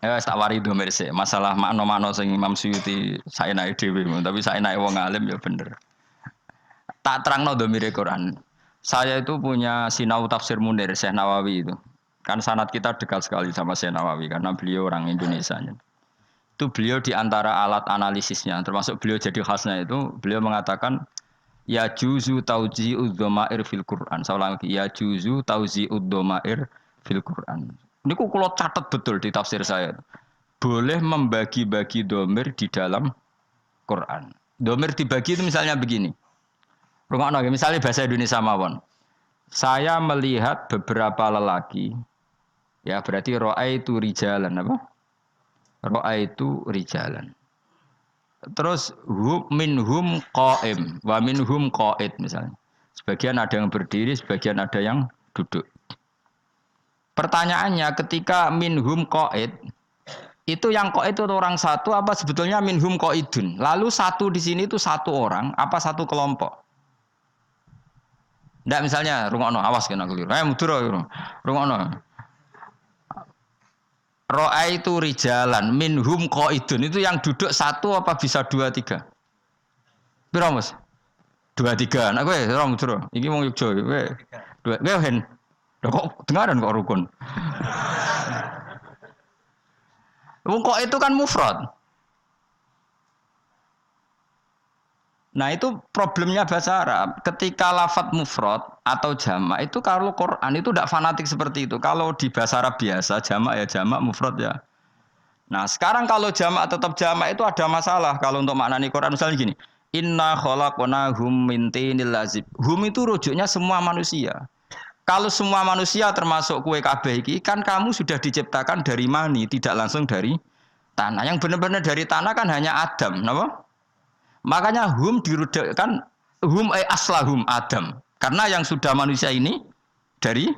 Ya tak wari domir sih. Masalah makna-makna sing Imam Suyuti saenake dhewe, tapi saenake wong alim ya bener. Tak terangno domire Quran. Saya itu punya sinau tafsir Munir Syekh Nawawi itu. Kan sanad kita dekat sekali sama Syekh Nawawi karena beliau orang Indonesia. Itu beliau di antara alat analisisnya, termasuk beliau jadi khasnya itu, beliau mengatakan ya juzu tauji'ud dhamair fil Quran. Saya ulang lagi, ya juzu tauji'ud dhamair fil Quran. Ini kula catat betul di tafsir saya. Boleh membagi-bagi domir di dalam Quran. Domir dibagi itu misalnya begini. Rungokno, misalnya bahasa Indonesia mawon. Saya melihat beberapa lelaki, ya berarti ra'aitu rijalan apa? Ra'aitu rijalan. Terus minhum qa'im wa minhum qa'id misalnya. Sebagian ada yang berdiri, sebagian ada yang duduk. Pertanyaannya ketika minhum qa'id itu yang qa'id itu orang satu apa sebetulnya minhum qa'idun? Lalu satu di sini itu satu orang apa satu kelompok? Ndak misalnya rungokno awas kena keliru. Mudur rungokno. Ra'aitu rijalan minhum qa'idun itu yang duduk satu apa bisa dua tiga? Piro Mas? Dua tiga. Nah kowe ora mudur. Iki wong Yogya kowe. Dua. Kowe hen. Lho kok dengaran kok rukun. Wong kok itu kan mufrad. Nah itu problemnya bahasa Arab. Ketika lafadz mufrad atau jamak itu kalau Quran itu tidak fanatik seperti itu. Kalau di bahasa Arab biasa jamak ya jamak, mufrad ya. Nah sekarang kalau jamak tetap jamak itu ada masalah. Kalau untuk maknani Quran misalnya gini. Inna khalaqnahum min tinil lazib. Hum itu rujuknya semua manusia. Kalau semua manusia termasuk kue kabeh iki kan kamu sudah diciptakan dari mani, tidak langsung dari tanah. Yang benar-benar dari tanah kan hanya Adam, kenapa? Makanya hum dirudakkan hum aslahum Adam. Karena yang sudah manusia ini dari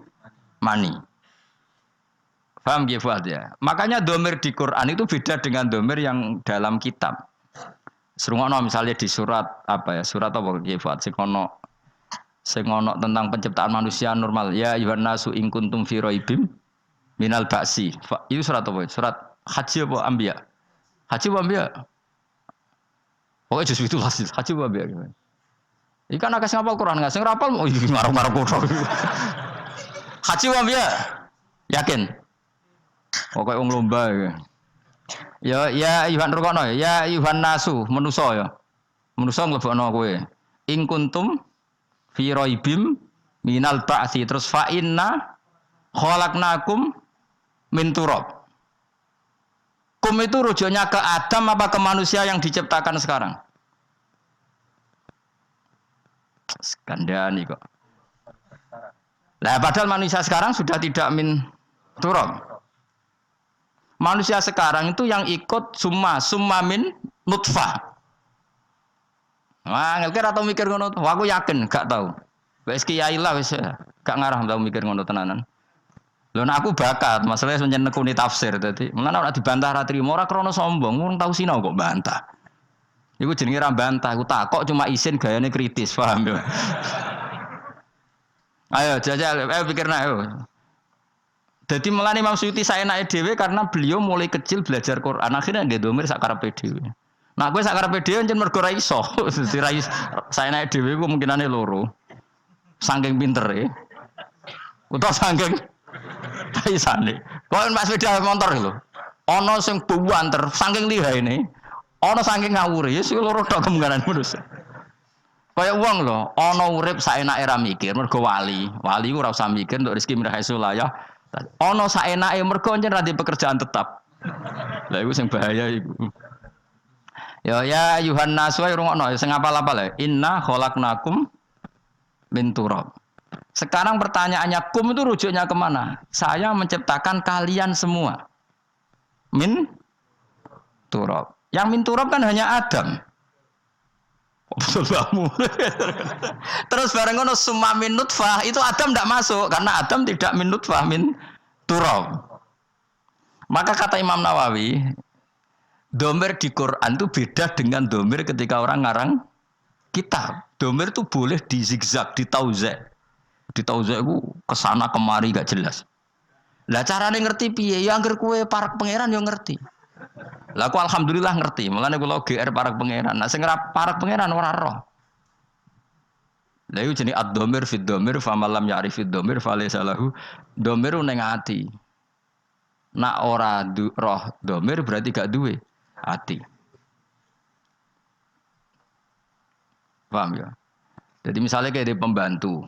mani. Paham ya Fuad ya? Makanya domir di Quran itu beda dengan domir yang dalam kitab. Serungono misalnya di surat apa ya? Surat apa ya Fuad? Sengono tentang penciptaan manusia normal. Ya ayuhan nasu in kuntum fi raibim minal ba'si. Itu surat apa? Surat Haji apa Anbiya? Haji apa Anbiya? Pokoknya justru itu haji apa Anbiya? Ikan agak ngapal Quran enggak? Sing rapal mau marah-marah kotor. Haji apa Anbiya? Yakin? Pokoknya wong lomba ya. Ya ayuhan rukono ya ayuhan nasu manusa ya. Manusa mlebokno kowe. In kuntum fi raibim minal ba'si terus fa inna khalaqnakum min turab. Kum itu rujuknya ke Adam apa ke manusia yang diciptakan sekarang? Skandani kok. Lah padahal manusia sekarang sudah tidak min turab. Manusia sekarang itu yang ikut summa min nutfah. Wah, ngelkir atau mikir ngono? Wah, aku yakin, gak tahu. Wes kiai lah wes gak ngarah tau mikir ngono tenanan. Lho nek aku bakat, masalahnya pancen nekuni tafsir dadi. Mulane ora dibantah ra trimo, ora krana sombong, wong tau sinau kok bantah. Iku jenenge ra bantah, aku takok cuma isin gayane kritis, paham ya. Ayo jajal, ayo pikirna ayo. Dadi mulane Imam Suyuti saenake dhewe karena beliau mulai kecil belajar Quran, akhirnya dia domir sak karepe dhewe. Nah, kowe sak karepe dhewe njen mergo ra iso. Dadi ra iso saenake dhewe ku kemungkinane loro. Saking pintere. Utawa saking paisane. Kok Mas sepeda motor lho. Ana sing buwanter saking lihaine. Ana saking ngawure, ya sing loro tok kemungkinan manusia. Kaya wong lho, ana urip saenake ra mikir mergo wali. Wali ku ora usah mikir untuk rezeki min haitsu la ya. Ana saenake mergo njen ra di pekerjaan tetap. Lah iku sing bahaya iku. Ya Yuhan Naswa rungokno sing apal-apal ya. Inna khalaqnakum min turab. Sekarang pertanyaannya kum itu rujuknya kemana? Saya menciptakan kalian semua. Min turab. Yang min turab kan hanya Adam. Terus bareng ngono summa min nutfah itu Adam tidak masuk karena Adam tidak min nutfah min turab. Maka kata Imam Nawawi, domir di Quran itu beda dengan domir ketika orang ngarang kitab. Domir itu boleh di zigzag, di tauzek. Di tauzek itu kesana kemari gak jelas. Lah carane ngerti piye? Ya angger kowe parek pangeran yo ngerti. Lah aku alhamdulillah ngerti. Mulane kula GR parek pangeran. Nah sing parek pangeran ora roh. Lah iku jenenge ad-dhamir fid dhamir fa malam ya'rifid dhamir fa laysa lahu dhamir ning ati. Nak ora roh dhamir berarti gak duwe ati. Paham ya? Jadi misalnya kayak di pembantu,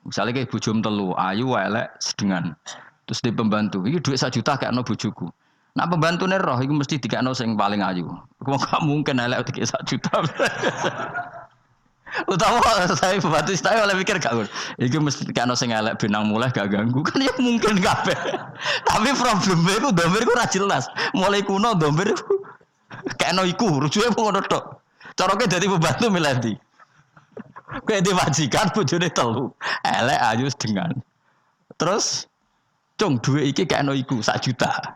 misalnya kayak bujum telu, ayu, elek, sedengan, terus di pembantu, ini duit 1 juta kayak no bujuku. Nah pembantu nih roh, itu mesti dikayak no yang paling ayu. Kau gak mungkin elek kayak 1 juta. Utama saya pembantu saya oleh mikir gak, itu mesti dikayak no yang elek benang mulai gak ganggu kan ya mungkin kabeh. Tapi problemnya itu domir itu ora jelas. Mulai kuno domir kayak no iku, rujuknya mau ngono tok. Caranya dari pembantu milih. Kayak di majikan bojone telu. Elek ayu dengan. Terus cung duwe iki kayak no iku 1 juta.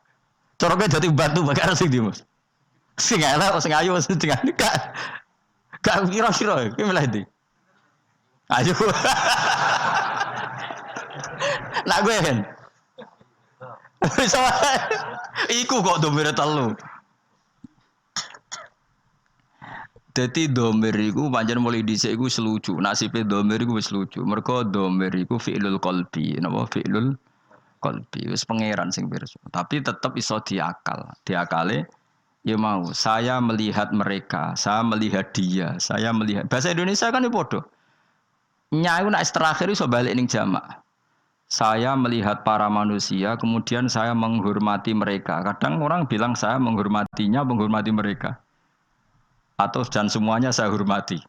Cara kowe dadi bantu bakal sing ndi, Mas? Sing elek sing ayu sing dengan gak kira-kira kowe milih ndi? Ayu. Lah kowe kan. Iku kok domire telu. Dadi domir iku pancen mulai dhisik iku selucu. Nasibe domir iku wis lucu. Mergo domir iku fi'lul qalbi. Napa fi'lul qalbi? Wis pangeran sing pirsa. Tapi tetep iso diakal. Diakale ya mau saya melihat mereka, saya melihat dia, saya melihat. Bahasa Indonesia kan ya padha. Nya iku nek terakhir iso balik ning jamak. Saya melihat para manusia, kemudian saya menghormati mereka. Kadang orang bilang saya menghormatinya, menghormati mereka. Atau dan semuanya saya hormati.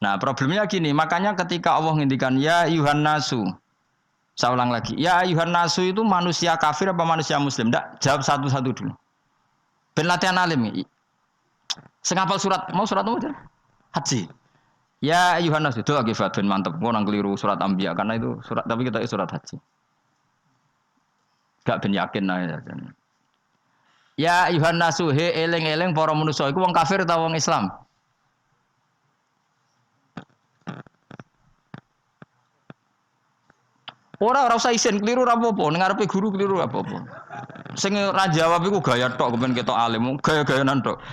Nah problemnya gini, makanya ketika Allah ngendikan ya ayuhan nasu, saya ulang lagi, ya ayuhan nasu itu manusia kafir apa manusia muslim? Nggak, jawab satu-satu dulu. Ben latihan alim. Sing hafal surat, mau surat apa? Haji. Ya ayuhan nasu, itu lagi ben mantep. Gua nang keliru surat Anbiya karena itu surat, tapi kita surat haji. Gak ben yakin aja. Ya ayuhan nasu, he eling-eling para manusia iku wong kafir atau wong Islam? Ora usah isin keliru ora apa-apa, ning ngarepe guru keliru ora apa-apa. Sing ora jawab iku gaya tok kepen ketok alim, gaya-gayanan tok.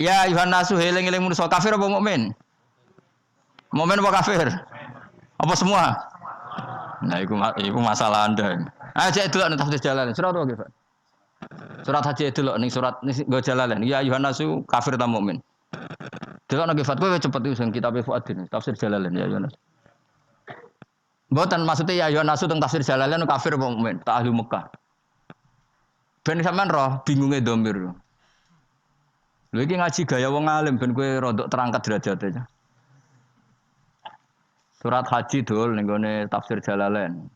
Ya ayuhan nasu, he eling-eling manusia kafir apa mukmin? Mukmin apa kafir? Apa semua? Nah, itu masalah Anda. Cek delok ning tafsir Jalalain. Surat apa, Pak? Surat Haji delok ning surat nggo Jalalain. Ya ayuhan nasu kafir ta mukmin. Delok nang fatwa cepet itu sing kitab Fuadin, tafsir Jalalain ya ayuhan nasu. Mboten maksudnya ya ayuhan nasu teng tafsir Jalalain kafir apa mukmin? Ta ahli Mekah. Ben sampean roh bingunge domir. Lho iki ngaji gaya wong alim ben kowe rodok terangkat derajate. Surat Haji dul ning gone tafsir Jalalain.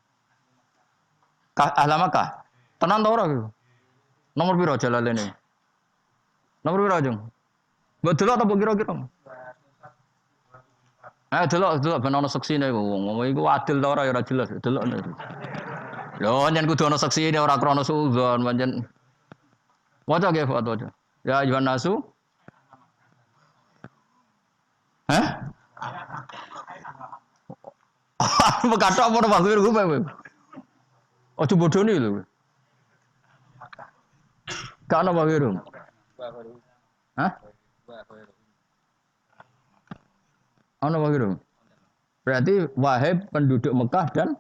Alamaka. Tenan ta ora iku? Nomor piro Jalalain iki? Nomor piro, Jung? Mbok delok ta kira-kira? Delok ben ana seksine wong iku adil ta ora ya ora jelas. Delok. Lho, nyen kudu ana seksine ora krana suudzon, pancen. Waca ge waca. Ya ayuhan nasu. Hah? Mekatok apa ora wae kowe? Ojo bodoni lho. Gak ana wae rum. Hah? Ana wae rum. Berarti wahib penduduk Mekah dan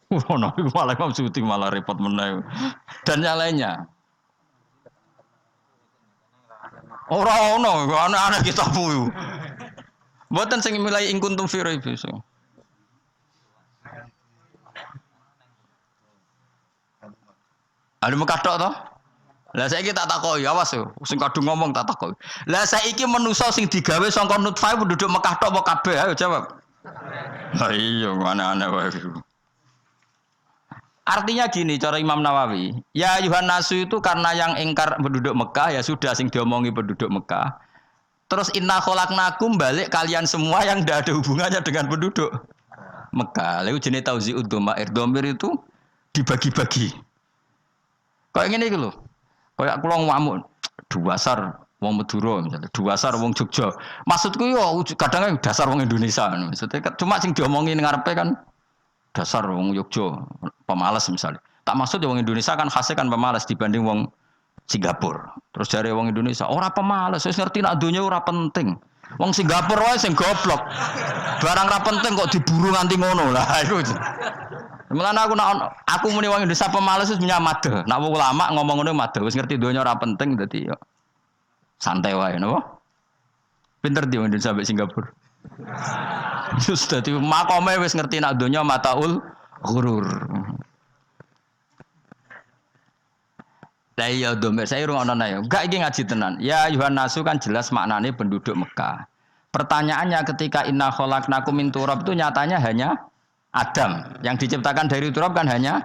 ono iku malah Suti malah repot meneh. Dan yang lainnya. Ora ono, ana kitab ku. Mboten sing milai ing kuntum fi raib iso. Ada Mekah tok to? Lah saiki tak takoki, awas yo, sing kadung ngomong tak takoki. Lah saiki manusa sing digawe saka nutfah penduduk Mekah tok apa kabeh? Ayo jawab. Lah iya, aneh-aneh wae. Artinya gini cara Imam Nawawi, ya ayuhan nasu itu karena yang ingkar penduduk Mekah ya sudah sing diomongi penduduk Mekah. Terus inna khalaqnakum balik kalian semua yang tidak ada hubungannya dengan penduduk Mekah. Lalu jenis tauzi'ud dhamair, dhamir itu dibagi-bagi. Kayak ngene iki lho. Kayak kula ngamuk, dasar wong Madura misalnya, Duasar wong Jogja. Maksudku yo kadang dasar wong Indonesia. Maksudnya cuma sing diomongin ngarepe kan dasar wong Jogja, pemalas misalnya. Tak maksud ya wong Indonesia kan khasnya kan pemalas dibanding wong Singapura. Terus dari wong Indonesia, ora pemalas, wis ngerti nak donya ora penting. Wong Singapura wae sing goblok. Barang ra penting kok diburu nganti ngono lah iku. Mulane aku muni wong Indonesia pemalas wis nyamade. Nak wong ulama ngomong ngono made wis ngerti donya ora penting dadi yo santai wae napa. Pinter di wong Indonesia sampai Singapura. Terus dadi makome wis ngerti nak donya mataul ghurur. Lah iya domir saya rungokno ya. Enggak iki ngaji tenan. Ya Yuhan Nasu kan jelas maknanya penduduk Mekah. Pertanyaannya ketika inna khalaqnakum min turab itu nyatanya hanya Adam. Yang diciptakan dari turab kan hanya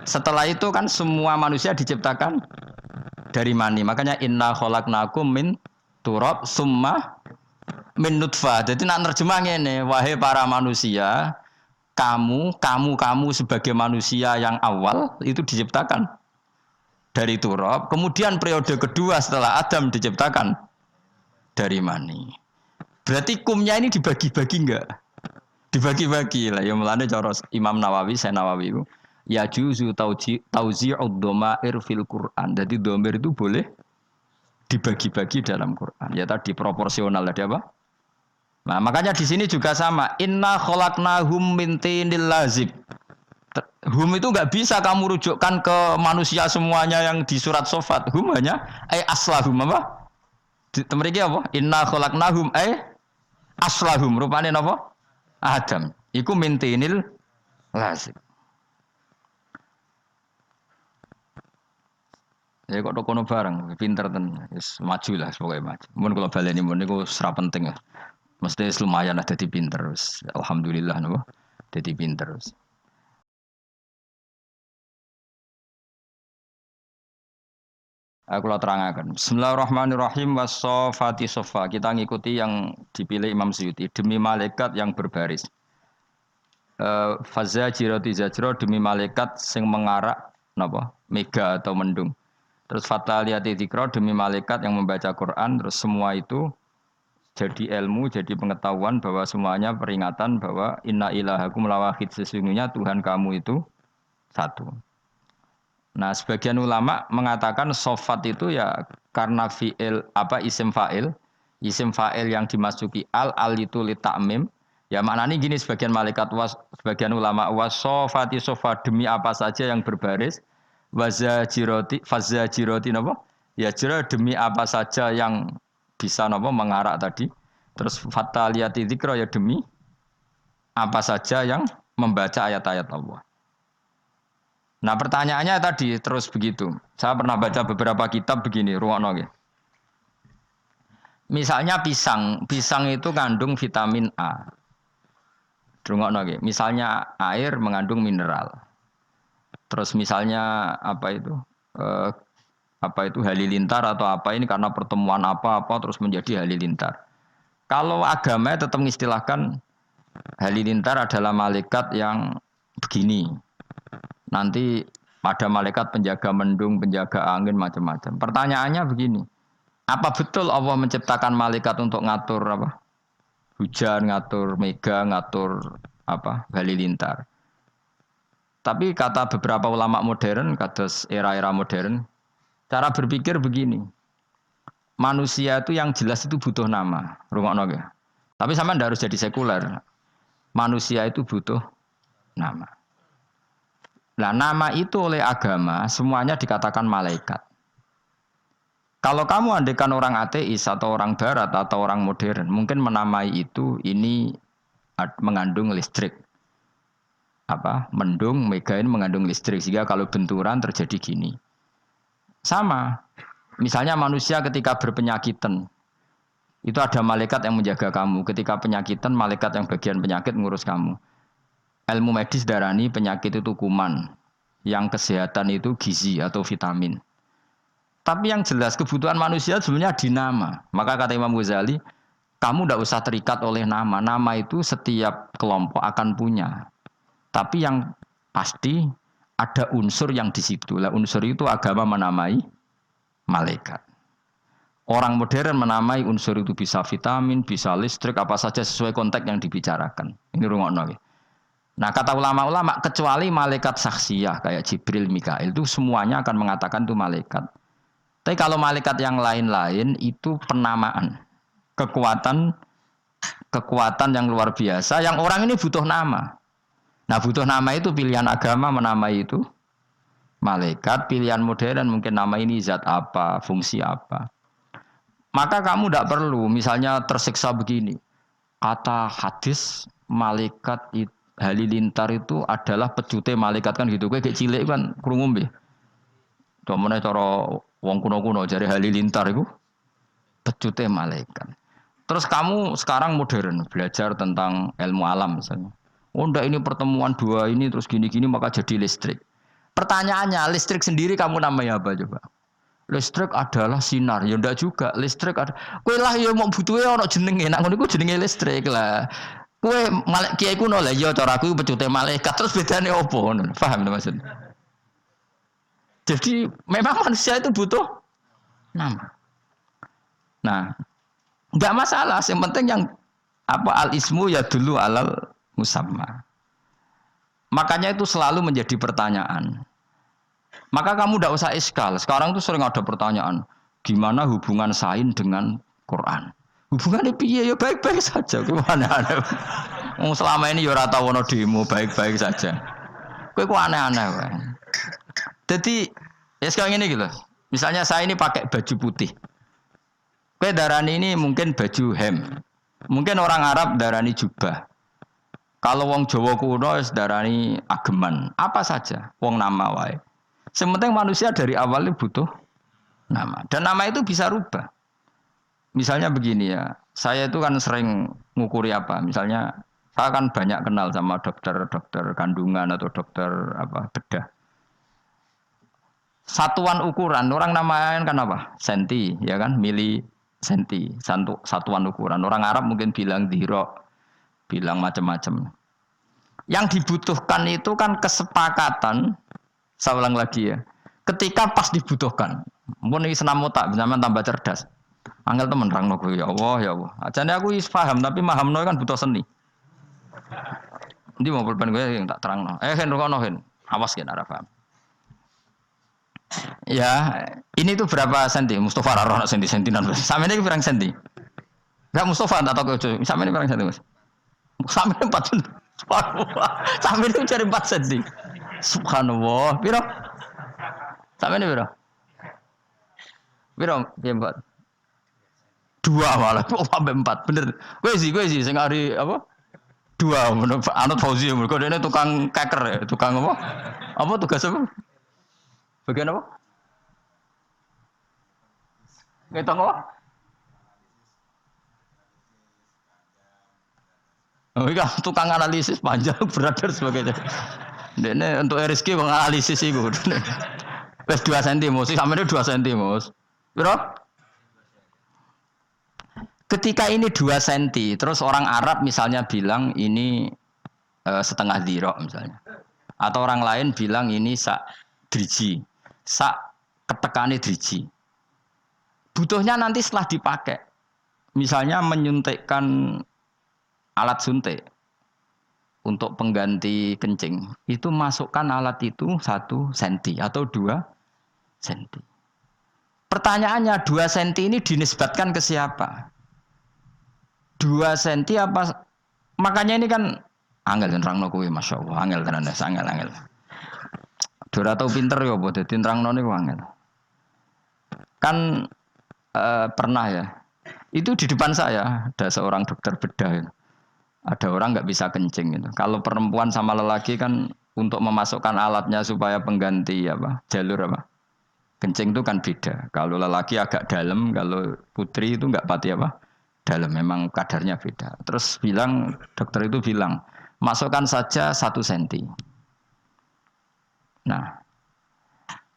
setelah itu kan semua manusia diciptakan dari mani. Makanya inna khalaqnakum min turab summa min nutfah. Jadi nak nerjemah ngene, wahai para manusia, kamu sebagai manusia yang awal itu diciptakan dari turab, kemudian periode kedua setelah Adam diciptakan dari mani. Berarti kumnya ini dibagi-bagi enggak? Dibagi-bagi lah. Ya mulane cara Imam Nawawi, saya Nawawi itu ya juzu tauzi'ud dhamair fil Quran. Jadi dhamir itu boleh dibagi-bagi dalam Quran. Ya tadi proporsional tadi apa? Nah, makanya di sini juga sama. Inna khalaqnahum min tinil lazib. Hum itu enggak bisa kamu rujukkan ke manusia semuanya yang di surat Sofat. Hum hanya aslahum apa? Mriki apa? Inna khalaqnahum aslahum. Rupane napa? Adam. Iku mintinil lazim. Ya kok kono bareng, pinter tenan. Wis maju lah pokoke maju. Mun kula baleni mun niku ora penting ya. Mesti lumayan lah dadi pinter wis. Alhamdulillah napa? Dadi pinter wis. Aku lah terangkan. Bismillahirrahmanirrahim. Wassofati sofa. Kita ngikuti yang dipilih Imam Suyuti. Demi malaikat yang berbaris. Fazza jiroti zajro demi malaikat sing mengarak napa? Mega atau mendung. Terus fataliyati dzikra demi malaikat yang membaca Quran. Terus semua itu jadi ilmu, jadi pengetahuan bahwa semuanya peringatan bahwa inna ilahakum lawahid, sesungguhnya Tuhan kamu itu satu. Nah, sebagian ulama mengatakan sofat itu ya karena fi'il isim fa'il yang dimasuki al itu li ta'mim. Ya maknanya gini sebagian malaikat sebagian ulama wasofati sofa demi apa saja yang berbaris fazajiroti napa? Ya jira demi apa saja yang bisa napa mengarak tadi. Terus fataliyati dzikra ya demi apa saja yang membaca ayat-ayat Allah. Nah pertanyaannya tadi terus begitu. Saya pernah baca beberapa kitab begini, ruwakno nggih. Misalnya pisang itu kandung vitamin A. Ruwakno nggih. Misalnya air mengandung mineral. Terus misalnya halilintar atau apa ini karena pertemuan apa-apa terus menjadi halilintar. Kalau agama tetap mengistilahkan halilintar adalah malaikat yang begini. Nanti ada malaikat penjaga mendung, penjaga angin, macam-macam. Pertanyaannya begini, apa betul Allah menciptakan malaikat untuk ngatur apa? Hujan, ngatur mega, ngatur halilintar. Tapi kata beberapa ulama modern, kados era-era modern, cara berpikir begini, manusia itu yang jelas itu butuh nama, rungokno nggih. Tapi sama ndak harus jadi sekuler. Manusia itu butuh nama. Nah, nama itu oleh agama semuanya dikatakan malaikat. Kalau kamu andaikan orang ateis atau orang barat atau orang modern, mungkin menamai itu ini mengandung listrik. Mendung, mega ini mengandung listrik sehingga kalau benturan terjadi gini. Sama. Misalnya manusia ketika berpenyakitan, itu ada malaikat yang menjaga kamu. Ketika penyakitan, malaikat yang bagian penyakit ngurus kamu. Ilmu medis darani penyakit itu kuman, yang kesehatan itu gizi atau vitamin. Tapi yang jelas kebutuhan manusia sebenarnya di nama. Maka kata Imam Ghazali, kamu tidak usah terikat oleh nama. Nama itu setiap kelompok akan punya. Tapi yang pasti ada unsur yang di situ. Lah unsur itu agama menamai malaikat. Orang modern menamai unsur itu bisa vitamin, bisa listrik, apa saja sesuai konteks yang dibicarakan. Ini rungokno. Nah kata ulama-ulama kecuali malaikat saksiyah kayak Jibril, Mikail itu semuanya akan mengatakan itu malaikat. Tapi kalau malaikat yang lain-lain itu penamaan, kekuatan kekuatan yang luar biasa. Yang orang ini butuh nama. Nah butuh nama itu pilihan agama menamai itu malaikat, pilihan modern mungkin nama ini zat apa, fungsi apa. Maka kamu tidak perlu misalnya tersiksa begini. Kata hadis malaikat halilintar itu adalah pecute malaikat kan gitu. Kayak cilik kan krungu nggih. Domone cara wong kuno-kuno jare halilintar itu pecute malaikat. Terus kamu sekarang modern belajar tentang ilmu alam misalnya. Oh enggak ini pertemuan dua ini terus gini-gini maka jadi listrik. Pertanyaannya listrik sendiri kamu namanya apa coba? Listrik adalah sinar, ya ndak juga. Listrik ada. Kowe lah ya mau butuhe ana jenenge, nek ngono iku jenenge listrik lah. Kowe malek kiai kuno lah ya cara aku pecute malaikat terus bedane opo ngono. Paham to maksud? Jadi memang manusia itu butuh nama. Nah, enggak masalah, yang penting yang apa al ismu ya dulu alal musamma. Makanya itu selalu menjadi pertanyaan. Maka kamu tidak usah iskal. Sekarang tuh sering ada pertanyaan, gimana hubungan sain dengan Quran? Hubungannya piye ya baik-baik saja. Gimana aneh? Selama ini ya ora tau ono demo baik-baik saja. Kowe kok aneh-aneh wae. Jadi ya sekarang ini gitu. Misalnya saya ini pakai baju putih. Kowe darani ini mungkin baju hem. Mungkin orang Arab darani jubah. Kalau wong Jawa kuno darani ageman. Apa saja, wong nama wae. Sementing manusia dari awalnya butuh nama. Dan nama itu bisa rubah. Misalnya begini ya, saya itu kan sering ngukuri apa. Misalnya saya kan banyak kenal sama dokter-dokter kandungan atau dokter apa bedah. Satuan ukuran, orang namain kan apa? Senti, ya kan? Mili senti, satuan ukuran. Orang Arab mungkin bilang diro, bilang macam-macam. Yang dibutuhkan itu kan kesepakatan. Saya ulang lagi ya. Ketika pas dibutuhkan. Mun iki senam otak, zaman tambah cerdas. Angel temen rangno ya Allah ya Allah. Ajane aku wis paham tapi mahamno kan butuh seni. Ndi mau pulpen gue yang tak terangno. Hen rokono hen. Awas gen ora paham. Ya, ini tuh berapa senti? Mustafa ora ono senti-sentinan. Samene iki pirang senti? Enggak Mustafa tak toko ojo. Samene pirang senti, Mas? Samene 4 senti. Samene cari 4 senti. Subhanallah. Piro? Sampai ini piro? Piro? Empat. Dua malah. Oh, sampai 4. Bener. Gue sih. Sing hari apa? Dua. Anut Fauzi. Mereka ini tukang keker ya. Tukang apa? Apa tugas apa? Bagian apa? Ngitung apa? Oh iya, tukang analisis panjang berat dan sebagainya. Ini untuk RSK menganalisis itu. Wes 2 cm, sampai 2 cm, bro. Ketika ini 2 cm, terus orang Arab misalnya bilang ini setengah dirok misalnya. Atau orang lain bilang ini sak driji. Sak ketekane driji. Butuhnya nanti setelah dipakai. Misalnya menyuntikkan alat suntik untuk pengganti kencing, itu masukkan alat itu 1 cm atau 2 cm. Pertanyaannya 2 cm ini dinisbatkan ke siapa? 2 cm apa? Makanya ini kan angel nerangno kuwi masyaallah, angel tenan angel. Dora tau pinter ya apa dadi nerangno niku angel. Kan pernah ya. Itu di depan saya ada seorang dokter bedah ya. Ada orang nggak bisa kencing gitu. Kalau perempuan sama lelaki kan untuk memasukkan alatnya supaya pengganti apa jalur apa kencing itu kan beda. Kalau lelaki agak dalam, kalau putri itu nggak pati apa dalam. Memang kadarnya beda. Terus dokter itu bilang masukkan saja 1 cm. Nah,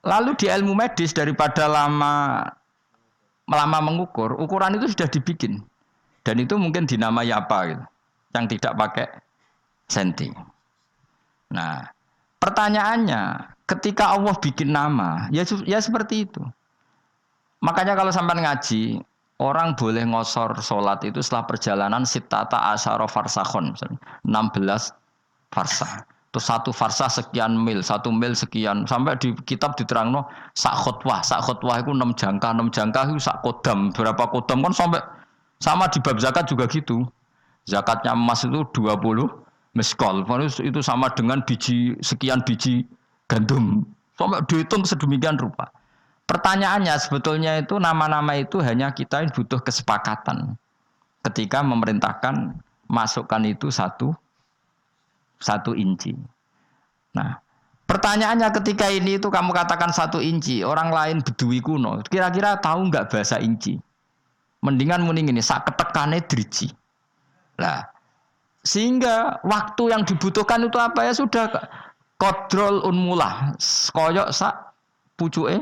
lalu di ilmu medis daripada lama mengukur, ukuran itu sudah dibikin dan itu mungkin dinamai apa gitu. Yang tidak pakai senti. Nah, pertanyaannya, ketika Allah bikin nama, ya seperti itu. Makanya kalau sampai ngaji, orang boleh ngosor sholat itu setelah perjalanan sitata asyara farsakhon, 16 farsah. Terus satu farsah sekian mil, 1 mil sekian. Sampai di kitab diterangno sak khutwah itu 6 jangka, 6 jangka itu sak kodam. Berapa kodam kan sampai sama di bab zakat juga gitu. Zakatnya emas itu 20 miskol. Itu sama dengan biji sekian biji gandum. Sampai dihitung sedemikian rupa. Pertanyaannya sebetulnya itu nama-nama itu hanya kita butuh kesepakatan ketika memerintahkan masukkan itu satu inci. Nah, pertanyaannya ketika ini itu kamu katakan 1 inci, orang lain bedui kuno, kira-kira tahu nggak bahasa inci? Mendingan mending ini sak ketekane driji. Nah, sehingga waktu yang dibutuhkan itu apa ya sudah kontrol unmulah, koyok sak pucuke